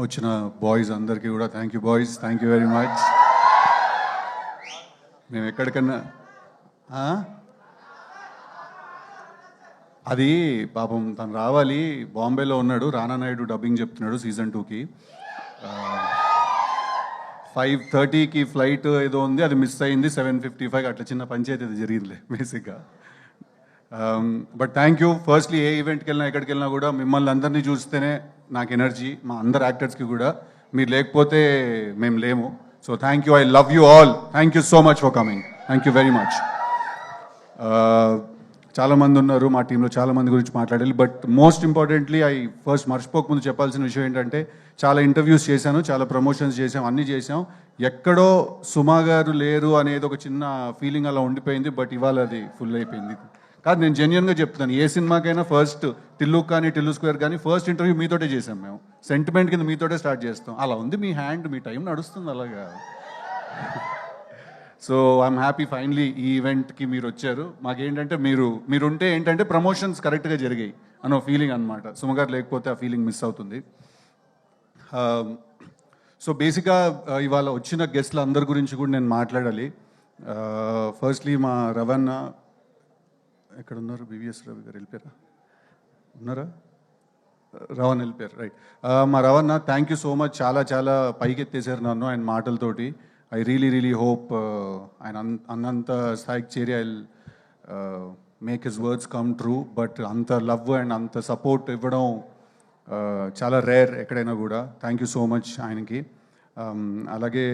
వచ్చిన బాయ్స్ అందరికీ కూడా thank you boys, thank you very much. మేము ఎక్కడికన్నా అది పాపం తను రావాలి, బాంబేలో ఉన్నాడు, రానా నాయుడు డబ్బింగ్ చెప్తున్నాడు సీజన్ 2కి. 5:30కి ఫ్లైట్ ఏదో ఉంది, అది మిస్ అయింది. 7:55 అట్లా చిన్న పంచాయతీ అది జరిగిందిలే బేసిక్గా. But thank you. ఫస్ట్లీ ఏ ఈవెంట్కి వెళ్ళినా ఎక్కడికి వెళ్ళినా కూడా మిమ్మల్ని అందరినీ చూస్తేనే నాకు ఎనర్జీ, మా అందరు యాక్టర్స్కి కూడా. మీరు లేకపోతే మేము లేము. So thank you, I love you all. Thank you so much for coming. Thank you very much. చాలామంది ఉన్నారు మా టీంలో, చాలామంది గురించి మాట్లాడాలి. బట్ మోస్ట్ ఇంపార్టెంట్లీ ఫస్ట్ మర్చిపోకముందు చెప్పాల్సిన విషయం ఏంటంటే, చాలా ఇంటర్వ్యూస్ చేశాను, చాలా ప్రమోషన్స్ చేసాం, అన్నీ చేసాం. ఎక్కడో సుమా గారు లేరు అనేది ఒక చిన్న ఫీలింగ్ అలా ఉండిపోయింది. బట్ ఇవాళ అది ఫుల్ అయిపోయింది. కాదు, నేను జెన్యున్గా చెప్తున్నాను, ఏ సినిమాకైనా ఫస్ట్ టిల్లు కానీ టిల్లు స్క్వేర్ కానీ ఫస్ట్ ఇంటర్వ్యూ మీతోటే చేసాం మేము. సెంటిమెంట్ కింద మీతోటే స్టార్ట్ చేస్తాం. అలా ఉంది మీ హ్యాండ్, మీ టైం నడుస్తుంది అలాగా. సో ఐఎమ్ హ్యాపీ ఫైనలీ ఈ ఈవెంట్కి మీరు వచ్చారు. మాకేంటంటే మీరుంటే ఏంటంటే ప్రమోషన్స్ కరెక్ట్గా జరిగాయి అన్న ఫీలింగ్ అనమాట. సుమగారు లేకపోతే ఆ ఫీలింగ్ మిస్ అవుతుంది. సో బేసిక్గా ఇవాళ వచ్చిన గెస్ట్ల అందరి గురించి కూడా నేను మాట్లాడాలి. ఫస్ట్లీ మా రవణ ఎక్కడ ఉన్నారు? బివిఎస్ రవి గారు వెళ్ళిపోయారా? ఉన్నారా? రవణ్ వెళ్ళిపోయారు, రైట్. మా రవణ, థ్యాంక్ యూ సో మచ్. చాలా చాలా పైకి ఎత్తేసారు నన్ను ఆయన మాటలతోటి. ఐ రియలీ హోప్ ఆయన అన్నంత స్థాయికి చేరి I make his words come true. But అంత లవ్ అండ్ అంత సపోర్ట్ ఇవ్వడం చాలా రేర్ ఎక్కడైనా కూడా. థ్యాంక్ యూ సో మచ్ ఆయనకి. అలాగే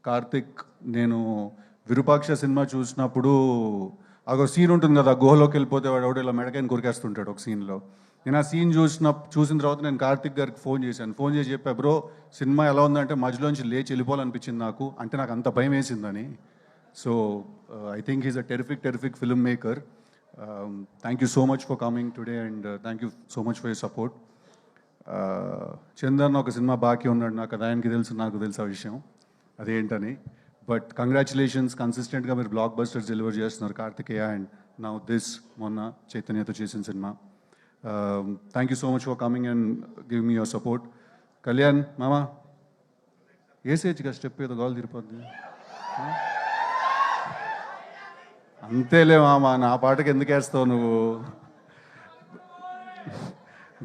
కార్తిక్, నేను విరూపాక్ష సినిమా చూసినప్పుడు ఒక సీన్ ఉంటుంది కదా, గుహలోకి వెళ్ళిపోతే వాడు ఎవడో ఇలా మెడకాయని కొరికేస్తుంటాడు ఒక సీన్లో. నేను ఆ సీన్ చూసిన తర్వాత నేను కార్తిక్ గారికి ఫోన్ చేసి చెప్పా, బ్రో సినిమా ఎలా ఉందంటే మధ్యలోంచి లేచి వెళ్ళిపోవాలనిపించింది నాకు, అంటే నాకు అంత భయం వేసిందని. So I think is a terrific film maker. Thank you so much for coming today and thank you so much for your support. Chandan ఒక సినిమా బాకీ ఉన్నాడు నాకు, అది ఆయనకి తెలుసు, నాకు తెలుసు ఆ విషయం అదేంటని. బట్ కంగ్రాచులేషన్స్, కన్సిస్టెంట్గా మీరు బ్లాక్ బస్టర్స్ డెలివర్ చేస్తున్నారు కార్తికేయ అండ్ నౌ దిస్, మొన్న చైతన్యతో చేసిన cinema. Thank you so much for coming and give me your support. Kalyan మామా ఏసేజ్గా స్టెప్ ఏదో గోల్ తిరిపోద్ది అంతేలే మామా, నా పాటకి ఎందుకు వేస్తావు నువ్వు?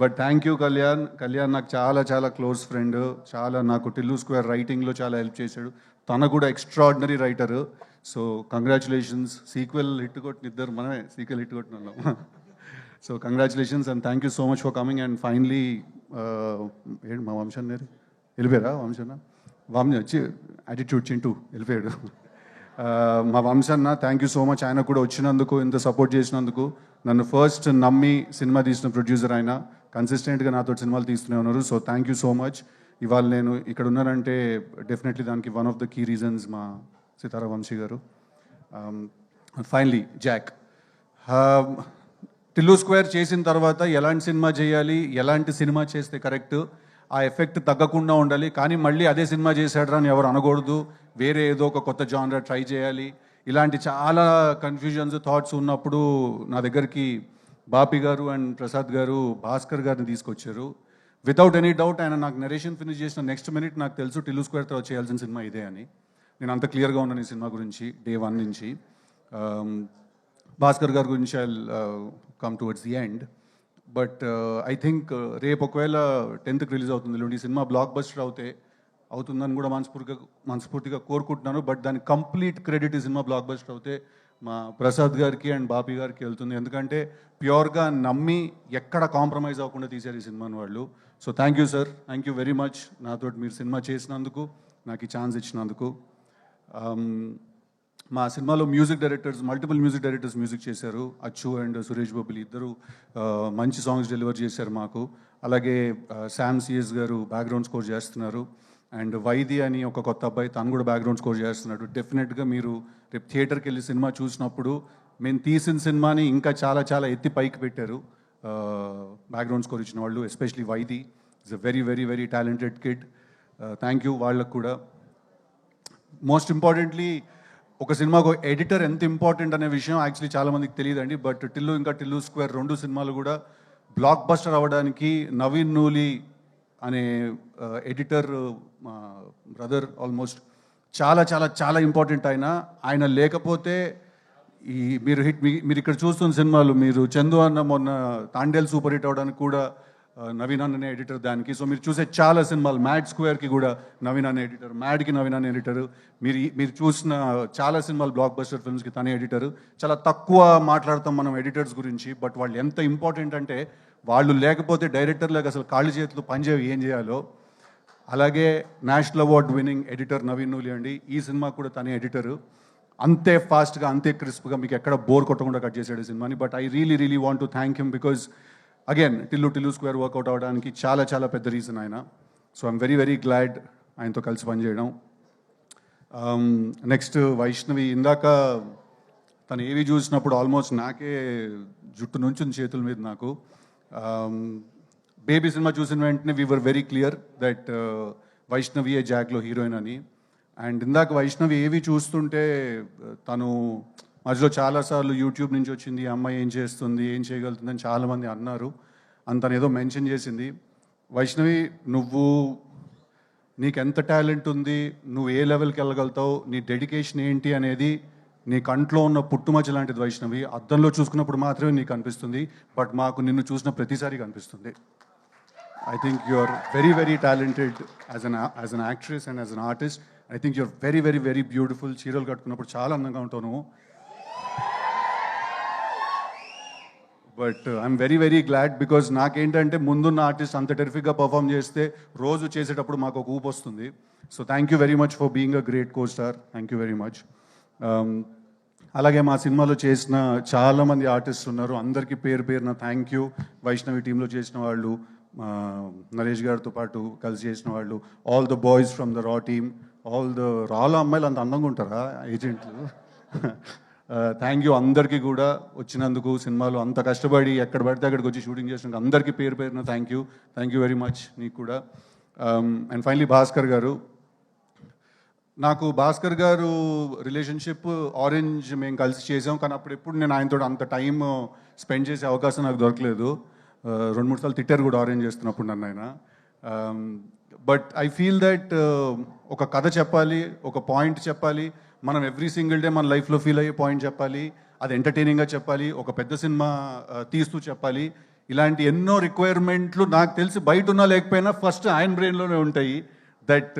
బట్ థ్యాంక్ యూ కళ్యాణ్ నాకు చాలా చాలా క్లోజ్ ఫ్రెండ్. చాలా నాకు టిల్లు స్క్వేర్ రైటింగ్లో చాలా హెల్ప్ చేశాడు. తన కూడా extraordinary writer. So congratulations. Sequel hit కొట్టిన ఇద్దరు మనమే సీక్వెల్ హిట్ కొట్టిన వాళ్ళం. So congratulations and thank you so much for coming. And finally ఏంటి మా వంశన్ గారు వెళ్ళిపోయారా? వంశన్న వచ్చి యాటిట్యూడ్ చింటూ వెళ్ళిపోయాడు. మా వంశన్న, థ్యాంక్ యూ సో మచ్. ఆయన కూడా వచ్చినందుకు, ఇంత సపోర్ట్ చేసినందుకు. నన్ను ఫస్ట్ నమ్మి సినిమా తీసిన ప్రొడ్యూసర్ ఆయన. కన్సిస్టెంట్గా నాతో సినిమాలు తీస్తూనే ఉన్నారు. So thank you so much. ఇవాళ నేను ఇక్కడ ఉన్నానంటే డెఫినెట్లీ దానికి one of the key reasons మా సితారా వంశీ గారు. Finally Jack. టిల్లు స్క్వేర్ చేసిన తర్వాత ఎలాంటి సినిమా చేయాలి, ఎలాంటి సినిమా చేస్తే కరెక్ట్, ఆ ఎఫెక్ట్ తగ్గకుండా ఉండాలి, కానీ మళ్ళీ అదే సినిమా చేశాడరా అని ఎవరు అనకూడదు, వేరే ఏదో ఒక కొత్త జానరా ట్రై చేయాలి, ఇలాంటి చాలా కన్ఫ్యూజన్స్, థాట్స్ ఉన్నప్పుడు నా దగ్గరికి బాపి గారు అండ్ ప్రసాద్ గారు భాస్కర్ గారిని తీసుకొచ్చారు. వితౌట్ ఎనీ డౌట్ ఆయన నాకు నరేషన్ ఫినిష్ చేసిన నెక్స్ట్ మినిట్ నాకు తెలుసు టిల్లు స్క్వేర్ తర్వాత చేయాల్సిన సినిమా ఇదే అని. నేను అంత క్లియర్గా ఉన్నాను ఈ సినిమా గురించి డే 1 నుంచి. భాస్కర్ గారి గురించి I come towards the end. But I think రేపు ఒకవేళ 10th రిలీజ్ అవుతుంది ఈ సినిమా, బ్లాక్ బస్టర్ అవుతుందని కూడా మనస్ఫూర్తిగా కోరుకుంటున్నాను. బట్ దాని కంప్లీట్ క్రెడిట్ ఈ సినిమా బ్లాక్ బస్టర్ అవుతే మా ప్రసాద్ గారికి అండ్ బాపి గారికి వెళ్తుంది. ఎందుకంటే ప్యూర్గా నమ్మి ఎక్కడ కాంప్రమైజ్ అవ్వకుండా తీశారు ఈ సినిమాని వాళ్ళు. So thank you sir, thank you very much. నాతో మీరు సినిమా చేసినందుకు, నాకు ఈ ఛాన్స్ ఇచ్చినందుకు. మా సినిమాలో మల్టిపుల్ మ్యూజిక్ డైరెక్టర్స్ మ్యూజిక్ చేశారు. అచ్చు అండ్ సురేష్ బొబ్బిలి ఇద్దరు మంచి సాంగ్స్ డెలివర్ చేశారు మాకు. అలాగే శామ్ సిఎస్ గారు బ్యాక్గ్రౌండ్ స్కోర్ చేస్తున్నారు. అండ్ వైది అని ఒక కొత్త అబ్బాయి, తను కూడా బ్యాక్గ్రౌండ్ స్కోర్ చేస్తున్నాడు. డెఫినెట్గా మీరు రేపు థియేటర్కి వెళ్ళి సినిమా చూసినప్పుడు మేము తీసిన సినిమాని ఇంకా చాలా చాలా ఎత్తి పైకి పెట్టారు బ్యాక్గ్రౌండ్ స్కోర్ ఇచ్చిన వాళ్ళు. Especially Vaidhi is a very talented kid. Thank you వాళ్ళకు కూడా. మోస్ట్ ఇంపార్టెంట్లీ ఒక సినిమాకు ఎడిటర్ ఎంత ఇంపార్టెంట్ అనే విషయం యాక్చువల్లీ చాలామందికి తెలియదండి. బట్ టిల్లు స్క్వేర్ 2 సినిమాలు కూడా బ్లాక్ బస్టర్ అవ్వడానికి నవీన్ నూలి అనే ఎడిటర్ మా బ్రదర్ ఆల్మోస్ట్ చాలా చాలా చాలా ఇంపార్టెంట్. ఆయన లేకపోతే ఈ మీరు ఇక్కడ చూస్తున్న సినిమాలు, మీరు చందు అన్న మొన్న తాండేల్ సూపర్ హిట్ అవడానికి కూడా నవీన్ అనే ఎడిటర్ దానికి. సో మీరు చూసే చాలా సినిమాలు, మ్యాడ్ స్క్వేర్కి కూడా నవీన్ అనే ఎడిటర్, మ్యాడ్కి నవీన్ అనే ఎడిటర్, మీరు చూసిన చాలా సినిమాలు బ్లాక్ బస్టర్ ఫిల్మ్స్కి తనే ఎడిటర్. చాలా తక్కువ మాట్లాడతాం మనం ఎడిటర్స్ గురించి, బట్ వాళ్ళు ఎంత ఇంపార్టెంట్ అంటే వాళ్ళు లేకపోతే డైరెక్టర్లకు అసలు కాళ్ళు చేతులు పనిచేవి ఏం చేయాలో. అలాగే national award winning editor Naveen Nooli అండి, ఈ సినిమా కూడా తనే ఎడిటరు. అంతే ఫాస్ట్గా, అంతే క్రిస్ప్గా, మీకు ఎక్కడ బోర్ కొట్టకుండా కట్ చేసాడు ఈ సినిమాని. But I really want to thank him because again Tillu square work out అవ్వడానికి చాలా చాలా పెద్ద రీజన్ ఆయన. సో ఐఎమ్ వెరీ గ్లాడ్ ఆయనతో కలిసి పనిచేయడం. నెక్స్ట్ వైష్ణవి, ఇందాక తను ఏవి చూసినప్పుడు ఆల్మోస్ట్ నాకే జుట్టు నుంచి చేతుల మీద నాకు. బేబీ సినిమా చూసిన వెంటనే we were very clear that వైష్ణవియే జాక్లో హీరోయిన్ అని. అండ్ ఇందాక వైష్ణవి ఏవి చూస్తుంటే తను మధ్యలో చాలాసార్లు యూట్యూబ్ నుంచి వచ్చింది, ఈ అమ్మాయి ఏం చేస్తుంది, ఏం చేయగలుగుతుందని చాలామంది అన్నారు. తను ఏదో మెన్షన్ చేసింది. వైష్ణవి, నీకు ఎంత టాలెంట్ ఉంది, నువ్వు ఏ లెవెల్కి వెళ్ళగలుగుతావు, నీ డెడికేషన్ ఏంటి అనేది నీ కంట్లో ఉన్న పుట్టుమచ్చ లాంటిది వైష్ణవి. అద్దంలో చూసుకున్నప్పుడు మాత్రమే నీకు అనిపిస్తుంది, బట్ మాకు నిన్ను చూసిన ప్రతిసారి కనిపిస్తుంది. I think you're very talented as an actress and as an artist. I think you're very beautiful. చీరలు కట్టుకున్నప్పుడు చాలా అందంగా ఉంటావు నువ్వు. But I'm very glad because నాకేంటంటే ముందున్న ఆర్టిస్ట్ అంత టెరిఫిక్గా పర్ఫామ్ చేస్తే రోజు చేసేటప్పుడు మాకు ఒక ఊపు వస్తుంది. So thank you very much for being a great co star. Thank you very much. అలాగే మా సినిమాలో చేసిన చాలామంది ఆర్టిస్ట్ ఉన్నారు, అందరికీ పేరున థ్యాంక్ యూ. వైష్ణవి టీంలో చేసిన వాళ్ళు, నరేష్ గారితో పాటు కలిసి చేసిన వాళ్ళు, all the boys from the raw team, all the రాలో అమ్మాయిలు అంత అందంగా ఉంటారా ఏజెంట్లు. థ్యాంక్ యూ అందరికీ కూడా వచ్చినందుకు, సినిమాలో అంత కష్టపడి ఎక్కడ పడితే అక్కడికి వచ్చి షూటింగ్ చేసినందుకు అందరికీ పేరున థ్యాంక్ యూ వెరీ మచ్ నీకు కూడా. అండ్ ఫైనలీ భాస్కర్ గారు, నాకు భాస్కర్ గారు రిలేషన్షిప్ ఆరెంజ్ మేము కలిసి చేసాం, కానీ అప్పుడు ఎప్పుడు నేను ఆయనతో అంత టైం స్పెండ్ చేసే అవకాశం నాకు దొరకలేదు. 2-3 సార్లు తిట్టారు కూడా ఆరెంజ్ చేస్తున్నప్పుడు నన్ను ఆయన. బట్ ఐ ఫీల్ దట్ ఒక కథ చెప్పాలి, ఒక పాయింట్ చెప్పాలి, మనం ఎవ్రీ సింగిల్ డే మన లైఫ్లో ఫీల్ అయ్యే పాయింట్ చెప్పాలి, అది ఎంటర్టైనింగ్గా చెప్పాలి, ఒక పెద్ద సినిమా తీస్తూ చెప్పాలి. ఇలాంటి ఎన్నో రిక్వైర్మెంట్లు నాకు తెలిసి బయట ఉన్నా లేకపోయినా ఫస్ట్ ఆయన బ్రెయిన్లోనే ఉంటాయి. దట్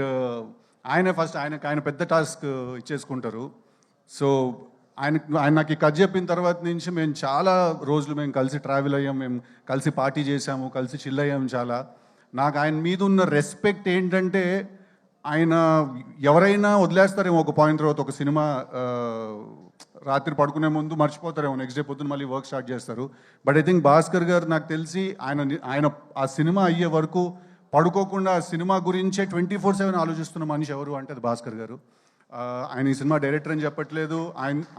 ఆయన పెద్ద టాస్క్ ఇచ్చేసుకుంటారు. సో ఆయన నాకు ఈ కథ చెప్పిన తర్వాత నుంచి మేము చాలా రోజులు మేము కలిసి ట్రావెల్ అయ్యాం, మేము కలిసి పార్టీ చేసాము, కలిసి చిల్ అయ్యాము చాలా. నాకు ఆయన మీద ఉన్న రెస్పెక్ట్ ఏంటంటే, ఆయన ఎవరైనా వదిలేస్తారేమో ఒక పాయింట్ తర్వాత, ఒక సినిమా రాత్రి పడుకునే ముందు మర్చిపోతారేమో, నెక్స్ట్ డే పొద్దున్న మళ్ళీ వర్క్ స్టార్ట్ చేస్తారు. బట్ ఐ థింక్ భాస్కర్ గారు నాకు తెలిసి ఆయన ఆ సినిమా అయ్యే వరకు పడుకోకుండా ఆ సినిమా గురించే 24/7 ఆలోచిస్తున్న మనిషి ఎవరు అంటే అది భాస్కర్ గారు. ఆయన ఈ సినిమా డైరెక్టర్ అని చెప్పట్లేదు,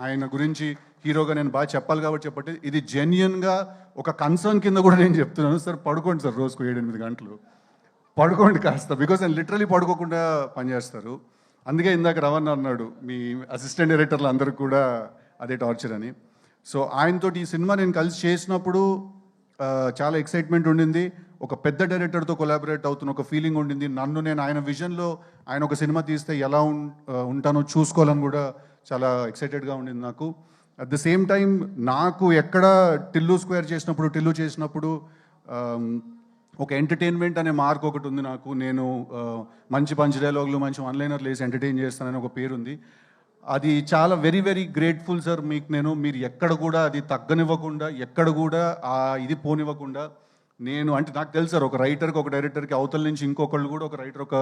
ఆయన గురించి హీరోగా నేను బాగా చెప్పాలి కాబట్టి చెప్పట్లేదు. ఇది జెన్యున్గా ఒక కన్సర్న్ కింద కూడా నేను చెప్తున్నాను. సార్ పడుకోండి సార్, రోజుకు 7-8 గంటలు పడుకోండి కాస్త, బికాజ్ ఆయన లిటరలీ పడుకోకుండా పనిచేస్తారు. అందుకే ఇందాక రవణ అన్నాడు మీ అసిస్టెంట్ డైరెక్టర్లు అందరికి కూడా అదే టార్చర్ అని. సో ఆయనతో ఈ సినిమా నేను కలిసి చేసినప్పుడు చాలా ఎక్సైట్మెంట్ ఉండింది. ఒక పెద్ద డైరెక్టర్తో కొలాబరేట్ అవుతున్న ఒక ఫీలింగ్ ఉండింది. నేను ఆయన విజన్లో ఆయన ఒక సినిమా తీస్తే ఎలా ఉంటానో చూసుకోవాలని కూడా చాలా ఎక్సైటెడ్గా ఉండింది నాకు. అట్ ద సేమ్ టైం నాకు ఎక్కడ టిల్లు చేసినప్పుడు ఒక ఎంటర్టైన్మెంట్ అనే మార్క్ ఒకటి ఉంది నాకు. నేను మంచి పంచ్ డైలాగులు, మంచి వన్లైనర్లు వేసి ఎంటర్టైన్ చేస్తానని ఒక పేరుంది. అది చాలా వెరీ గ్రేట్ఫుల్ సార్ మీకు. మీరు ఎక్కడ కూడా అది తగ్గనివ్వకుండా, ఎక్కడ కూడా ఇది పోనివ్వకుండా, అంటే నాకు తెలుసు సార్, ఒక రైటర్కి ఒక డైరెక్టర్కి అవతల నుంచి ఇంకొకళ్ళు కూడా, ఒక రైటర్ ఒక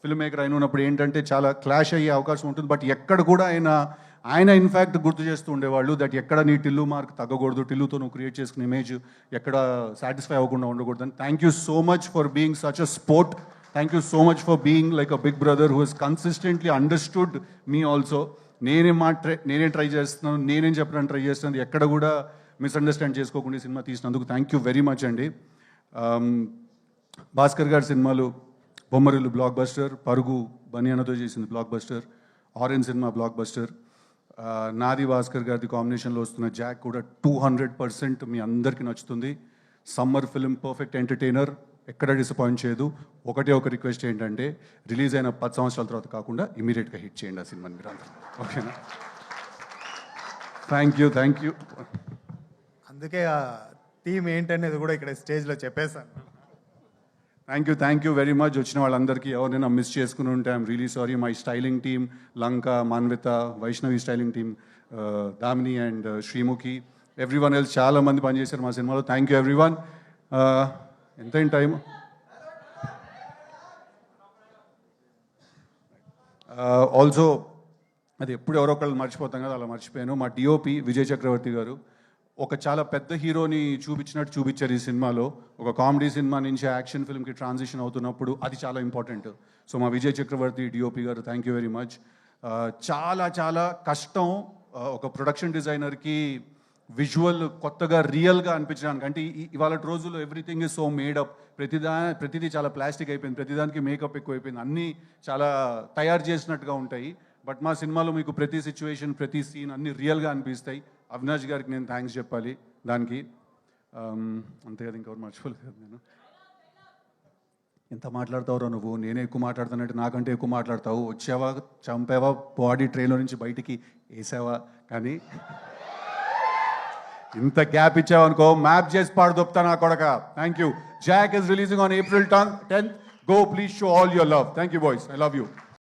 ఫిల్మ్ మేకర్ అయిన ఉన్నప్పుడు ఏంటంటే చాలా క్లాష్ అయ్యే అవకాశం ఉంటుంది. బట్ ఎక్కడ కూడా ఆయన ఇన్ఫ్యాక్ట్ గుర్తు చేస్తూ ఉండేవాళ్ళు దట్ ఎక్కడ నీ టిల్లు మార్క్ తగ్గకూడదు, టిల్లుతో నువ్వు క్రియేట్ చేసుకున్న ఇమేజ్ ఎక్కడ సాటిస్ఫై అవ్వకుండా ఉండకూడదు అని. Thank you so much for being such a sport. Thank you so much for being like a big brother who he's consistently understood me also. నేనేం ట్రై చేస్తున్నాను, నేనేం చెప్పడానికి ట్రై చేస్తున్నాను, ఎక్కడ కూడా మిస్అండర్స్టాండ్ చేసుకోకుండా సినిమా తీసినందుకు థ్యాంక్ యూ వెరీ మచ్ అండి. భాస్కర్ గారి సినిమాలు బొమ్మరిల్లు బ్లాక్ బస్టర్, పరుగు బనియానతో చేసింది block buster, orange cinema block buster, నాది భాస్కర్ గారిది కాంబినేషన్లో వస్తున్న జాక్ కూడా 200% మీ అందరికీ నచ్చుతుంది. సమ్మర్ ఫిల్మ్, పర్ఫెక్ట్ ఎంటర్టైనర్, ఎక్కడ డిసప్పాయింట్ చేయదు. ఒకటే ఒక రిక్వెస్ట్ ఏంటంటే రిలీజ్ అయిన 10 సంవత్సరాల తర్వాత కాకుండా ఇమీడియట్గా హిట్ చేయండి ఆ సినిమాని మీరు అందరూ. ఓకేనా? Thank you. అందుకే ఆ థీమ్ ఏంటనేది కూడా ఇక్కడ స్టేజ్లో చెప్పేశాను. Thank you very much. వచ్చిన వాళ్ళందరికీ ఎవరినైనా మిస్ చేసుకుని ఉంటే I'm really sorry. My styling team Lanka, Manvitha, Vaishnavi styling team, Damini and Sreemukhi, everyone else చాలా మంది పనిచేశారు మా సినిమాలో. Thank you everyone. ఎంతైనా టైం ఆల్సో అది ఎప్పుడు ఎవరో ఒకళ్ళు మర్చిపోతాం కదా, అలా మర్చిపోయాను. మా డిఓపి విజయ్ చక్రవర్తి గారు ఒక చాలా పెద్ద హీరోని చూపించినట్టు చూపించారు ఈ సినిమాలో. ఒక కామెడీ సినిమా నుంచి యాక్షన్ ఫిల్మ్కి ట్రాన్సిషన్ అవుతున్నప్పుడు అది చాలా ఇంపార్టెంట్. సో మా విజయ్ చక్రవర్తి డిఓపి గారు థ్యాంక్ యూ వెరీ మచ్. చాలా కష్టం ఒక ప్రొడక్షన్ డిజైనర్కి విజువల్ కొత్తగా రియల్గా అనిపించడానికి. అంటే ఇవాళ రోజుల్లో ఎవ్రీథింగ్ ఈజ్ సో మేడప్, ప్రతిదీ చాలా ప్లాస్టిక్ అయిపోయింది, ప్రతిదానికి మేకప్ ఎక్కువైపోయింది, అన్నీ చాలా తయారు చేసినట్టుగా ఉంటాయి. బట్ మా సినిమాలో మీకు ప్రతి సిచ్యువేషన్, ప్రతి సీన్ అన్నీ రియల్గా అనిపిస్తాయి. అవినాష్ గారికి నేను థ్యాంక్స్ చెప్పాలి దానికి. అంతే కదా, ఇంకెవరు మర్చిపోలేదు కదా. నేను ఎంత మాట్లాడతావురా నువ్వు, నేనే ఎక్కువ మాట్లాడుతానంటే నాకంటే ఎక్కువ మాట్లాడతావు. వచ్చావా, చంపావా, బాడీ ట్రైన్లో నుంచి బయటికి వేసావా, కానీ ఇంత గ్యాప్ ఇచ్చావనుకో మ్యాప్ చేసి పాడు దొప్తా నా కొడక. Thank you. Jack is releasing on April 10th. Go, please show all your love. Thank you boys, I love you.